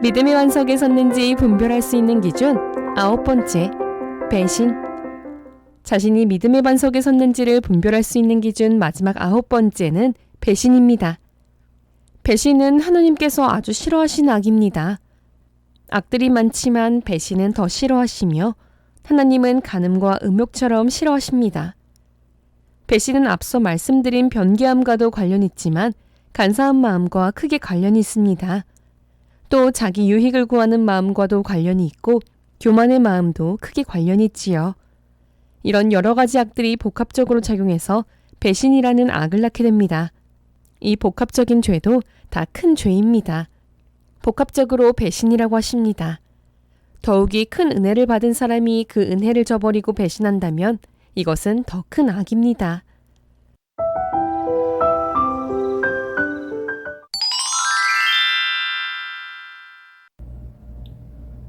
믿음의 반석에 섰는지 분별할 수 있는 기준 9번째, 배신. 자신이 믿음의 반석에 섰는지를 분별할 수 있는 기준 마지막 9번째는 배신입니다. 배신은 하나님께서 아주 싫어하신 악입니다. 악들이 많지만 배신은 더 싫어하시며 하나님은 간음과 음욕처럼 싫어하십니다. 배신은 앞서 말씀드린 변개함과도 관련이 있지만 간사한 마음과 크게 관련이 있습니다. 또 자기 유익을 구하는 마음과도 관련이 있고 교만의 마음도 크게 관련이 있지요. 이런 여러 가지 악들이 복합적으로 작용해서 배신이라는 악을 낳게 됩니다. 이 복합적인 죄도 다 큰 죄입니다. 복합적으로 배신이라고 하십니다. 더욱이 큰 은혜를 받은 사람이 그 은혜를 저버리고 배신한다면 이것은 더 큰 악입니다.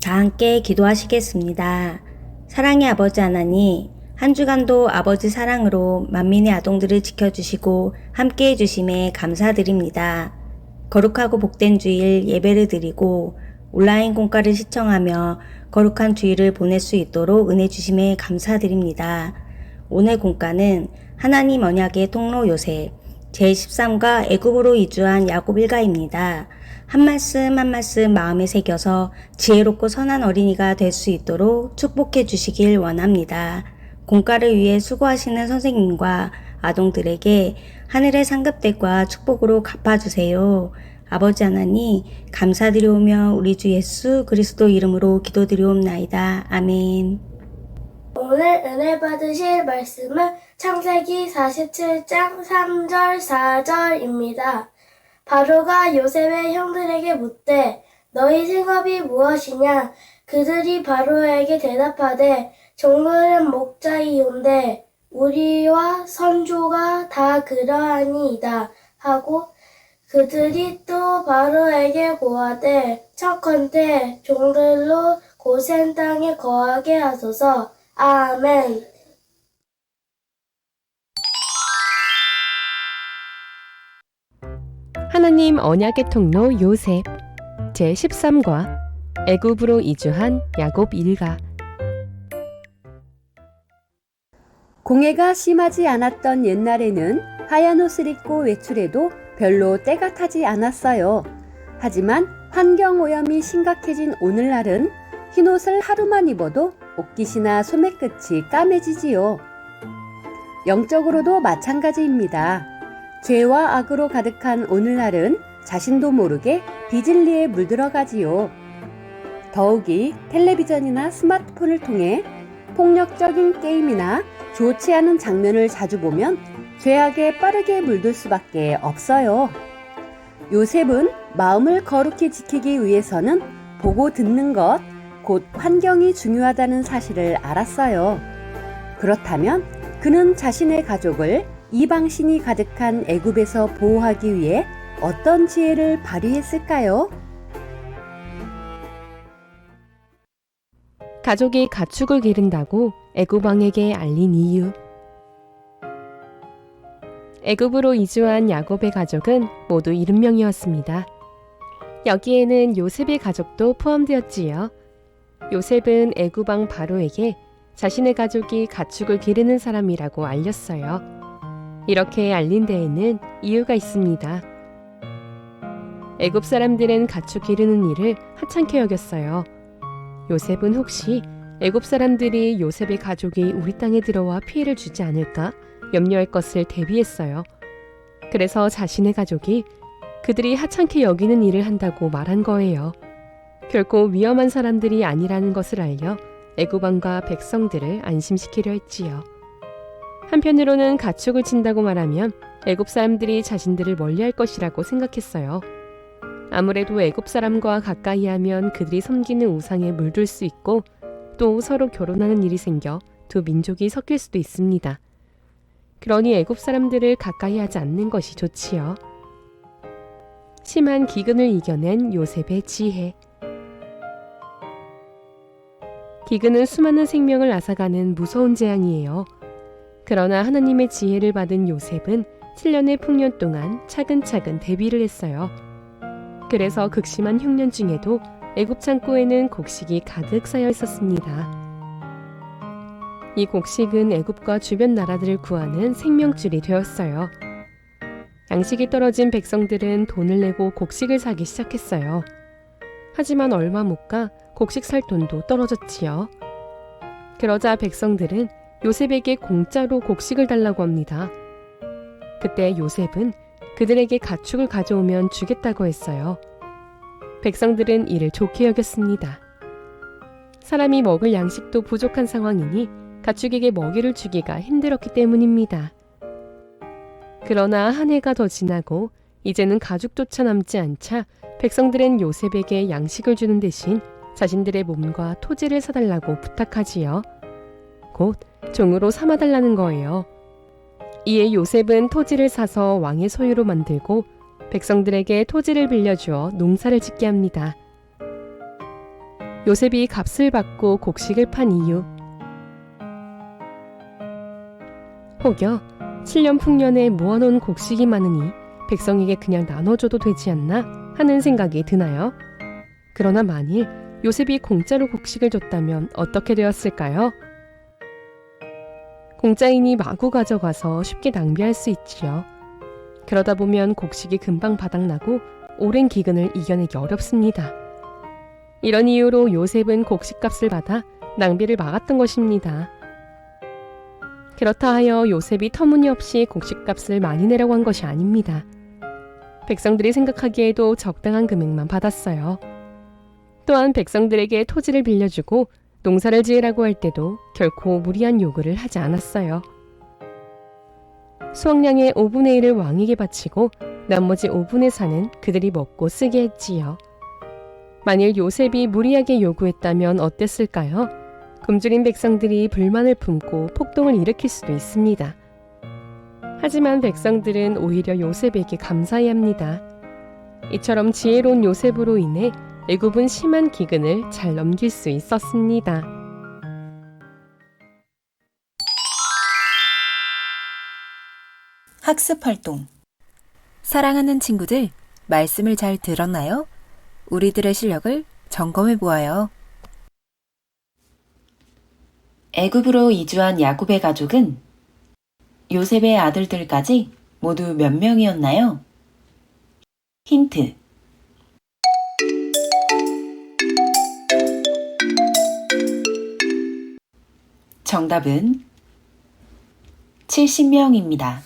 다 함께 기도하시겠습니다. 사랑의 아버지 하나님, 한 주간도 아버지 사랑으로 만민의 아동들을 지켜주시고 함께해 주심에 감사드립니다. 거룩하고 복된 주일 예배를 드리고 온라인 공과를 시청하며 거룩한 주일을 보낼 수 있도록 은혜 주심에 감사드립니다. 오늘 공과는 하나님 언약의 통로 요셉 제13과 애굽으로 이주한 야곱 일가입니다. 한 말씀 한 말씀 마음에 새겨서 지혜롭고 선한 어린이가 될 수 있도록 축복해 주시길 원합니다. 공과를 위해 수고하시는 선생님과 아동들에게 하늘의 상급대과 축복으로 갚아주세요. 아버지 하나님 감사드리오며 우리 주 예수 그리스도 이름으로 기도드리옵나이다. 아멘. 오늘 은혜 받으실 말씀은 창세기 47장 3절 4절입니다. 바로가 요셉의 형들에게 묻되 너희 생업이 무엇이냐? 그들이 바로에게 대답하되 종들은 목자이온데 우리와 선조가 다 그러하니이다 하고 그들이 또 바로에게 고하되 청컨대 종들로 고센 땅에 거하게 하소서. 아멘. 하나님 언약의 통로 요셉 제13과 애굽으로 이주한 야곱 일가. 공해가 심하지 않았던 옛날에는 하얀 옷을 입고 외출해도 별로 때가 타지 않았어요. 하지만 환경오염이 심각해진 오늘날은 흰 옷을 하루만 입어도 옷깃이나 소매끝이 까매지지요. 영적으로도 마찬가지입니다. 죄와 악으로 가득한 오늘날은 자신도 모르게 비진리에 물들어가지요. 더욱이 텔레비전이나 스마트폰을 통해 폭력적인 게임이나 좋지 않은 장면을 자주 보면 죄악에 빠르게 물들 수밖에 없어요. 요셉은 마음을 거룩히 지키기 위해서는 보고 듣는 것, 곧 환경이 중요하다는 사실을 알았어요. 그렇다면 그는 자신의 가족을 이방신이 가득한 애굽에서 보호하기 위해 어떤 지혜를 발휘했을까요? 가족이 가축을 기른다고 애굽 왕에게 알린 이유. 애굽으로 이주한 야곱의 가족은 모두 70명이었습니다. 여기에는 요셉의 가족도 포함되었지요. 요셉은 애굽 왕 바로에게 자신의 가족이 가축을 기르는 사람이라고 알렸어요. 이렇게 알린 데에는 이유가 있습니다. 애굽 사람들은 가축 기르는 일을 하찮게 여겼어요. 요셉은 혹시 애굽 사람들이 요셉의 가족이 우리 땅에 들어와 피해를 주지 않을까 염려할 것을 대비했어요. 그래서 자신의 가족이 그들이 하찮게 여기는 일을 한다고 말한 거예요. 결코 위험한 사람들이 아니라는 것을 알려 애굽 왕과 백성들을 안심시키려 했지요. 한편으로는 가축을 친다고 말하면 애굽 사람들이 자신들을 멀리할 것이라고 생각했어요. 아무래도 애굽 사람과 가까이 하면 그들이 섬기는 우상에 물들 수 있고 또 서로 결혼하는 일이 생겨 두 민족이 섞일 수도 있습니다. 그러니 애굽 사람들을 가까이 하지 않는 것이 좋지요. 심한 기근을 이겨낸 요셉의 지혜. 기근은 수많은 생명을 앗아가는 무서운 재앙이에요. 그러나 하나님의 지혜를 받은 요셉은 7년의 풍년 동안 차근차근 대비를 했어요. 그래서 극심한 흉년 중에도 애굽 창고에는 곡식이 가득 쌓여 있었습니다. 이 곡식은 애굽과 주변 나라들을 구하는 생명줄이 되었어요. 양식이 떨어진 백성들은 돈을 내고 곡식을 사기 시작했어요. 하지만 얼마 못 가 곡식 살 돈도 떨어졌지요. 그러자 백성들은 요셉에게 공짜로 곡식을 달라고 합니다. 그때 요셉은 그들에게 가축을 가져오면 주겠다고 했어요. 백성들은 이를 좋게 여겼습니다. 사람이 먹을 양식도 부족한 상황이니 가축에게 먹이를 주기가 힘들었기 때문입니다. 그러나 한 해가 더 지나고 이제는 가죽조차 남지 않자 백성들은 요셉에게 양식을 주는 대신 자신들의 몸과 토지를 사달라고 부탁하지요. 곧 종으로 삼아달라는 거예요. 이에 요셉은 토지를 사서 왕의 소유로 만들고 백성들에게 토지를 빌려주어 농사를 짓게 합니다. 요셉이 값을 받고 곡식을 판 이유. 혹여 7년 풍년에 모아놓은 곡식이 많으니 백성에게 그냥 나눠줘도 되지 않나 하는 생각이 드나요? 그러나 만일 요셉이 공짜로 곡식을 줬다면 어떻게 되었을까요? 공짜이니 마구 가져가서 쉽게 낭비할 수 있지요. 그러다 보면 곡식이 금방 바닥나고 오랜 기근을 이겨내기 어렵습니다. 이런 이유로 요셉은 곡식값을 받아 낭비를 막았던 것입니다. 그렇다 하여 요셉이 터무니없이 곡식값을 많이 내라고 한 것이 아닙니다. 백성들이 생각하기에도 적당한 금액만 받았어요. 또한 백성들에게 토지를 빌려주고 농사를 지으라고 할 때도 결코 무리한 요구를 하지 않았어요. 수확량의 5분의 1을 왕에게 바치고 나머지 5분의 4는 그들이 먹고 쓰게 했지요. 만일 요셉이 무리하게 요구했다면 어땠을까요? 굶주린 백성들이 불만을 품고 폭동을 일으킬 수도 있습니다. 하지만 백성들은 오히려 요셉에게 감사해야 합니다. 이처럼 지혜로운 요셉으로 인해 애굽은 심한 기근을 잘 넘길 수 있었습니다. 학습 활동. 사랑하는 친구들, 말씀을 잘 들었나요? 우리들의 실력을 점검해 보아요. 애굽으로 이주한 야곱의 가족은 요셉의 아들들까지 모두 몇 명이었나요? 힌트. 정답은 70명입니다.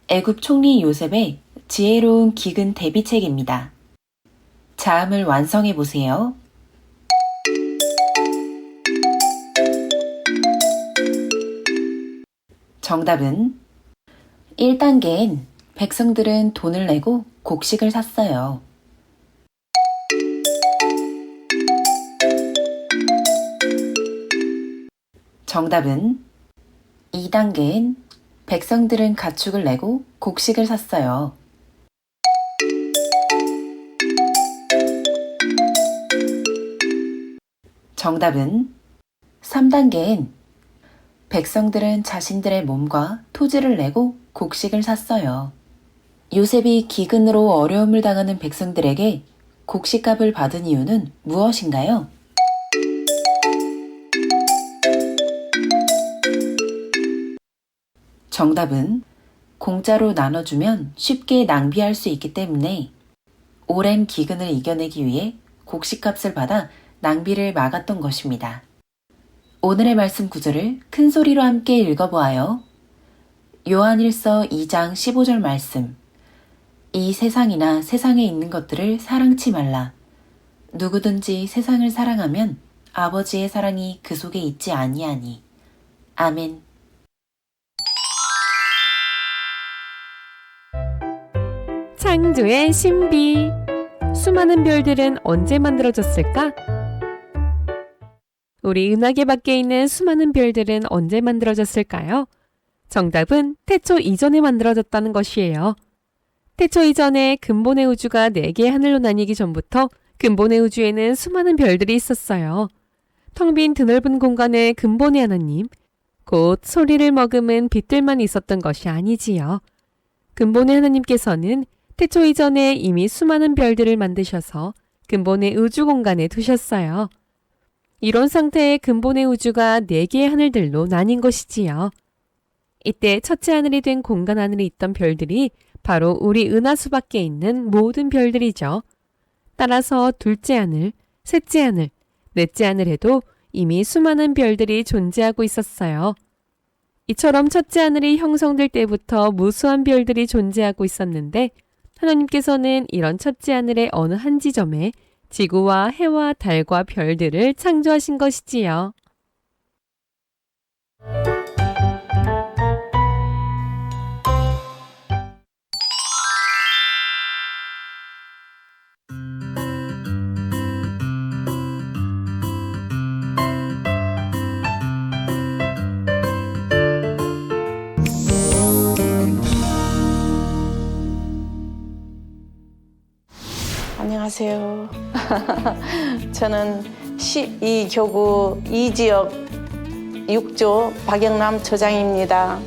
애굽 총리 요셉의 지혜로운 기근 대비책입니다. 자음을 완성해 보세요. 정답은 1단계엔 백성들은 돈을 내고 곡식을 샀어요. 정답은 2단계엔 백성들은 가축을 내고 곡식을 샀어요. 정답은 3단계엔 백성들은 자신들의 몸과 토지를 내고 곡식을 샀어요. 요셉이 기근으로 어려움을 당하는 백성들에게 곡식값을 받은 이유는 무엇인가요? 정답은 공짜로 나눠주면 쉽게 낭비할 수 있기 때문에 오랜 기근을 이겨내기 위해 곡식값을 받아 낭비를 막았던 것입니다. 오늘의 말씀 구절을 큰 소리로 함께 읽어보아요. 요한일서 2장 15절 말씀. 이 세상이나 세상에 있는 것들을 사랑치 말라. 누구든지 세상을 사랑하면 아버지의 사랑이 그 속에 있지 아니하니. 아멘. 창조의 신비. 수많은 별들은 언제 만들어졌을까? 우리 은하계 밖에 있는 수많은 별들은 언제 만들어졌을까요? 정답은 태초 이전에 만들어졌다는 것이에요. 태초 이전에 근본의 우주가 4개의 하늘로 나뉘기 전부터 근본의 우주에는 수많은 별들이 있었어요. 텅 빈 드넓은 공간에 근본의 하나님, 곧 소리를 머금은 빛들만 있었던 것이 아니지요. 근본의 하나님께서는 태초 이전에 이미 수많은 별들을 만드셔서 근본의 우주 공간에 두셨어요. 이런 상태의 근본의 우주가 4개의 하늘들로 나뉜 것이지요. 이때 첫째 하늘이 된 공간 하늘에 있던 별들이 바로 우리 은하수 밖에 있는 모든 별들이죠. 따라서 둘째 하늘, 셋째 하늘, 넷째 하늘에도 이미 수많은 별들이 존재하고 있었어요. 이처럼 첫째 하늘이 형성될 때부터 무수한 별들이 존재하고 있었는데 하나님께서는 이런 첫째 하늘의 어느 한 지점에 지구와 해와 달과 별들을 창조하신 것이지요. 안녕하세요. 저는 12교구 2지역 6조 박영남 조장입니다.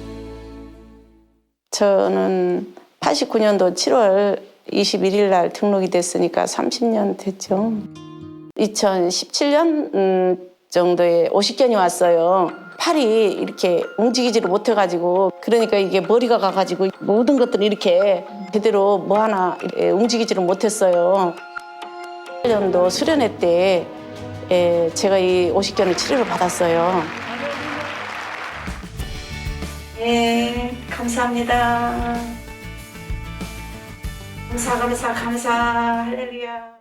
저는 89년도 7월 21일 날 등록이 됐으니까 30년 됐죠. 2017년 정도에 오십견이 왔어요. 팔이 이렇게 움직이지를 못해가지고, 그러니까 이게 머리가 가가지고 모든 것들이 이렇게 제대로 뭐 하나 움직이지를 못했어요. 1년도 수련회 때 제가 이 오십견을 치료를 받았어요. 네, 감사합니다. 감사, 할렐루야.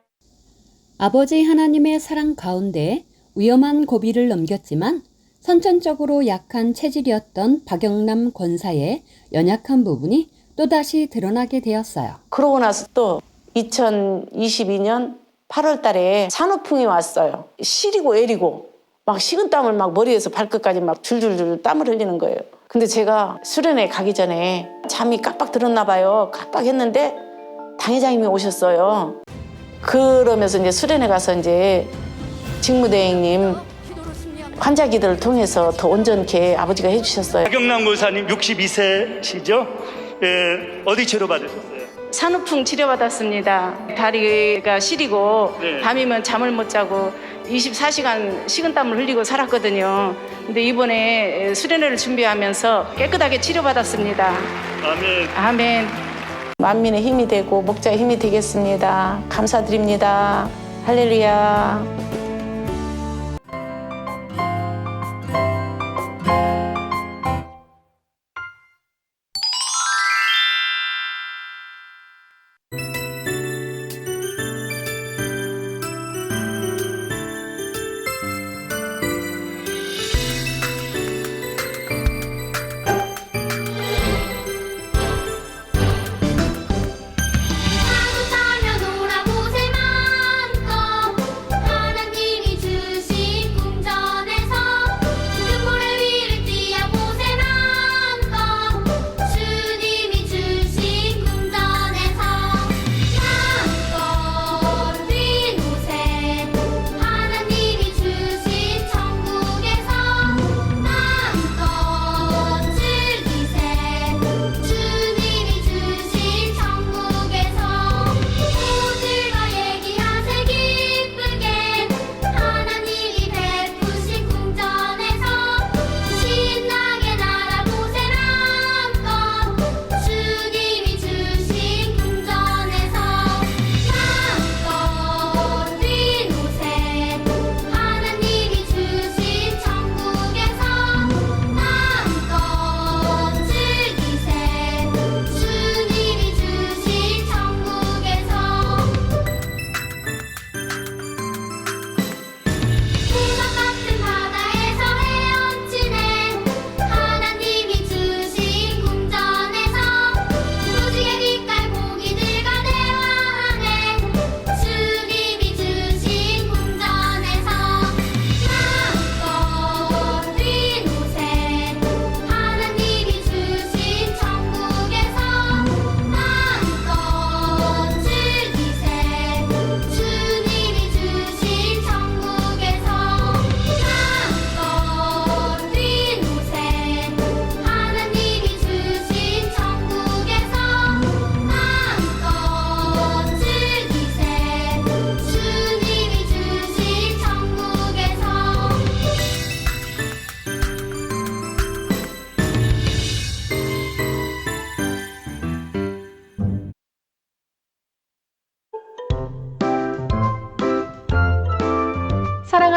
아버지 하나님의 사랑 가운데 위험한 고비를 넘겼지만 선천적으로 약한 체질이었던 박영남 권사의 연약한 부분이 또다시 드러나게 되었어요. 그러고 나서 또 2022년 8월 달에 산후풍이 왔어요. 시리고 애리고 막 식은땀을 막 머리에서 발끝까지 막 줄줄줄 땀을 흘리는 거예요. 근데 제가 수련회 가기 전에 잠이 깜빡 들었나 봐요. 깜빡했는데 당회장님이 오셨어요. 그러면서 이제 수련회 가서 이제 직무대행님 환자 기도를 통해서 더 온전케 아버지가 해주셨어요. 박영남 권사님 62세시죠? 어디 치료받으셨어요? 산후풍 치료받았습니다. 다리가 시리고 네. 밤이면 잠을 못 자고 24시간 식은땀을 흘리고 살았거든요. 근데 이번에 수련회를 준비하면서 깨끗하게 치료받았습니다. 아멘. 아멘. 만민의 힘이 되고 목자의 힘이 되겠습니다. 감사드립니다. 할렐루야. 하루 살며 놀아보세 마음껏 하나님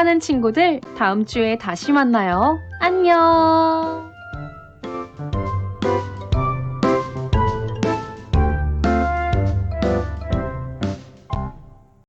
사랑하는 친구들, 다음 주에 다시 만나요. 안녕!